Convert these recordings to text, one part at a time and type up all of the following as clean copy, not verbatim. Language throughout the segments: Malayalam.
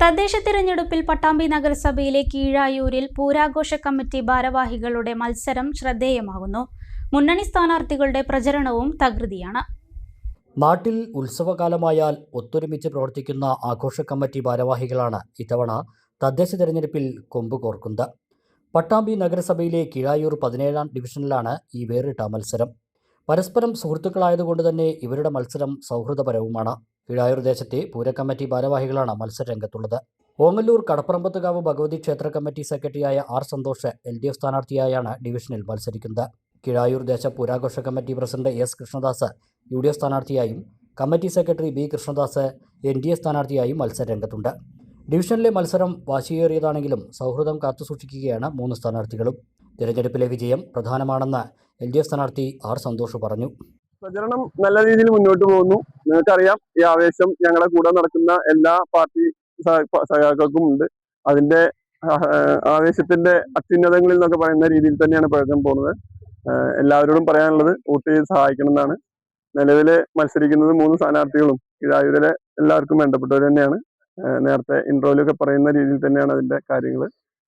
തദ്ദേശ തിരഞ്ഞെടുപ്പിൽ പട്ടാമ്പി നഗരസഭയിലെ കീഴായൂരിൽ പൂരാഘോഷ കമ്മിറ്റി ഭാരവാഹികളുടെ മത്സരം ശ്രദ്ധേയമാകുന്നു. മുന്നണി സ്ഥാനാർത്ഥികളുടെ പ്രചരണവും തകൃതിയാണ്. നാട്ടിൽ ഉത്സവകാലമായാൽ ഒത്തൊരുമിച്ച് പ്രവർത്തിക്കുന്ന ആഘോഷ കമ്മിറ്റി ഭാരവാഹികളാണ് ഇത്തവണ തദ്ദേശ തിരഞ്ഞെടുപ്പിൽ കൊമ്പ് കോർക്കുന്നത്. പട്ടാമ്പി നഗരസഭയിലെ കീഴായൂർ 17ാം ഡിവിഷനിലാണ് ഈ വേറിട്ട മത്സരം. പരസ്പരം സുഹൃത്തുക്കളായതുകൊണ്ട് തന്നെ ഇവരുടെ മത്സരം സൗഹൃദപരവുമാണ്. കീഴായൂർ ദേശത്തെ പൂരക്കമ്മിറ്റി ഭാരവാഹികളാണ് മത്സരരംഗത്തുള്ളത്. ഓങ്ങല്ലൂർ കടപ്പറമ്പത്തുകാവ് ഭഗവതി ക്ഷേത്ര കമ്മിറ്റി സെക്രട്ടറിയായ ആർ സന്തോഷ് LDF സ്ഥാനാർത്ഥിയായാണ് ഡിവിഷനിൽ മത്സരിക്കുന്നത്. കീഴായൂർ ദേശ പൂരാഘോഷ committee president S Krishnadas UDF സ്ഥാനാർത്ഥിയായും committee secretary B Krishnadas NDA സ്ഥാനാർത്ഥിയായും മത്സരരംഗത്തുണ്ട്. ഡിവിഷനിലെ മത്സരം വാശിയേറിയതാണെങ്കിലും സൗഹൃദം കാത്തുസൂക്ഷിക്കുകയാണ് മൂന്ന് സ്ഥാനാർത്ഥികളും. തിരഞ്ഞെടുപ്പിലെ വിജയം പ്രധാനമാണെന്ന് LDF സ്ഥാനാർത്ഥി ആർ സന്തോഷ് പറഞ്ഞു. പ്രചരണം നല്ല രീതിയിൽ മുന്നോട്ട് പോകുന്നു. നിങ്ങൾക്കറിയാം, ഈ ആവേശം ഞങ്ങളുടെ കൂടെ നടക്കുന്ന എല്ലാ പാർട്ടി സഖാക്കൾക്കും ഉണ്ട്. അതിന്റെ ആവേശത്തിന്റെ അത്യുന്നതങ്ങളിൽ എന്നൊക്കെ പറയുന്ന രീതിയിൽ തന്നെയാണ് പ്രചരണം പോകുന്നത്. എല്ലാവരോടും പറയാനുള്ളത് വോട്ട് ചെയ്ത് സഹായിക്കണം എന്നാണ്. നിലവിൽ മത്സരിക്കുന്നത് 3 സ്ഥാനാർത്ഥികളും കീഴായൂരിലെ എല്ലാവർക്കും വേണ്ടപ്പെട്ടവർ തന്നെയാണ്. നേരത്തെ ഇൻട്രോയിലൊക്കെ പറയുന്ന രീതിയിൽ തന്നെയാണ് അതിന്റെ കാര്യങ്ങൾ.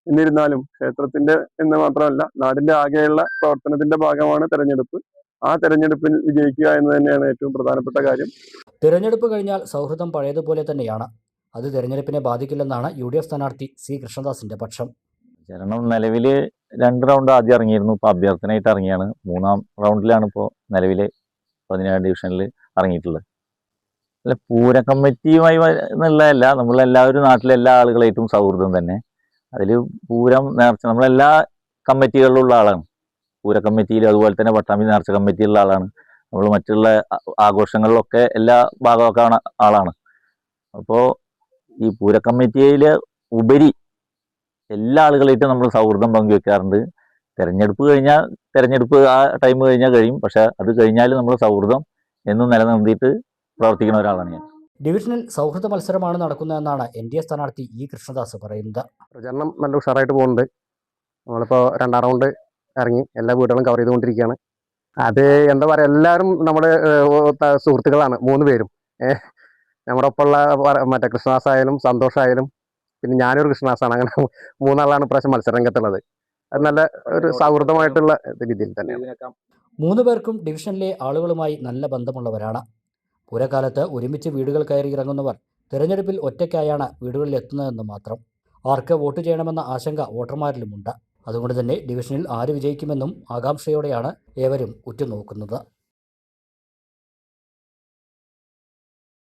എന്നിരുന്നാലും ക്ഷേത്രത്തിന്റെ എന്ന് മാത്രമല്ല, നാടിന്റെ ആകെയുള്ള പ്രവർത്തനത്തിന്റെ ഭാഗമാണ് തെരഞ്ഞെടുപ്പ്. ആ തെരഞ്ഞെടുപ്പിൽ വിജയിക്കുക എന്ന് തന്നെയാണ് ഏറ്റവും പ്രധാനപ്പെട്ട കാര്യം. തിരഞ്ഞെടുപ്പ് കഴിഞ്ഞാൽ സൗഹൃദം പഴയതുപോലെ തന്നെയാണ്. അത് തെരഞ്ഞെടുപ്പിനെ ബാധിക്കില്ലെന്നാണ് UDF സ്ഥാനാർത്ഥി C കൃഷ്ണദാസിന്റെ പക്ഷം. പ്രചരണം നിലവിൽ 2 റൗണ്ട് ആദ്യം ഇറങ്ങിയിരുന്നു. ഇപ്പോൾ അഭ്യർത്ഥനയായിട്ട് ഇറങ്ങിയാണ്. 3ാം റൗണ്ടിലാണ് ഇപ്പോൾ നിലവിൽ 17ാം ഡിവിഷനിൽ ഇറങ്ങിയിട്ടുള്ളത്. അല്ല, പൂര കമ്മിറ്റിയുമായി എന്നുള്ളതല്ല, നമ്മളെല്ലാവരും നാട്ടിലെ എല്ലാ ആളുകളായിട്ടും സൗഹൃദം തന്നെ. അതിൽ പൂരം നേർച്ച നമ്മളെല്ലാ കമ്മിറ്റികളിലുള്ള ആളാണ്. പൂര കമ്മിറ്റിയിൽ അതുപോലെ തന്നെ പട്ടാമ്പി നേർച്ച കമ്മിറ്റിയിലുള്ള ആളാണ്. നമ്മൾ മറ്റുള്ള ആഘോഷങ്ങളിലൊക്കെ എല്ലാ ഭാഗമൊക്കെ ആളാണ്. അപ്പോൾ ഈ പൂര കമ്മിറ്റിയിൽ ഉപരി എല്ലാ ആളുകളായിട്ടും നമ്മൾ സൗഹൃദം പങ്കുവെക്കാറുണ്ട്. തെരഞ്ഞെടുപ്പ് കഴിഞ്ഞാൽ തെരഞ്ഞെടുപ്പ് ആ ടൈം കഴിഞ്ഞാൽ കഴിയും. പക്ഷെ അത് കഴിഞ്ഞാൽ നമ്മൾ സൗഹൃദം എന്നും നിലനിർത്തിയിട്ട് പ്രവർത്തിക്കുന്ന ഒരാളാണ് ഞാൻ. ഡിവിഷനിൽ സൗഹൃദ മത്സരമാണ് നടക്കുന്നതെന്നാണ് NDA സ്ഥാനാർത്ഥി E കൃഷ്ണദാസ് പറയുന്നത്. പ്രചരണം നല്ല ഉഷാറായിട്ട് പോകുന്നുണ്ട്. നമ്മളിപ്പോൾ 2ാം റൗണ്ട് ഇറങ്ങി എല്ലാ വീടുകളും കവർ ചെയ്തുകൊണ്ടിരിക്കുകയാണ്. അത് എന്താ പറയുക, എല്ലാവരും നമ്മുടെ സുഹൃത്തുക്കളാണ് 3 പേരും. നമ്മുടെ ഒപ്പമുള്ള മറ്റേ കൃഷ്ണദാസ് ആയാലും സന്തോഷായാലും പിന്നെ ഞാനൊരു കൃഷ്ണദാസാണ്. അങ്ങനെ 3 ആളാണ് ഇപ്രാവശ്യം മത്സരരംഗത്തുള്ളത്. അത് നല്ല ഒരു സൗഹൃദമായിട്ടുള്ള രീതിയിൽ തന്നെയാണ്. 3 പേർക്കും ഡിവിഷനിലെ ആളുകളുമായി നല്ല ബന്ധമുള്ളവരാണ്. പൂരക്കാലത്ത് ഒരുമിച്ച് വീടുകൾ കയറി ഇറങ്ങുന്നവർ തിരഞ്ഞെടുപ്പിൽ ഒറ്റയ്ക്കായാണ് വീടുകളിൽ എത്തുന്നതെന്ന് മാത്രം. ആർക്ക് വോട്ട് ചെയ്യണമെന്ന ആശങ്ക വോട്ടർമാരിലുമുണ്ട്. അതുകൊണ്ട് തന്നെ ഡിവിഷനിൽ ആര് വിജയിക്കുമെന്നും ആകാംക്ഷയോടെയാണ് ഏവരും ഉറ്റുനോക്കുന്നത്.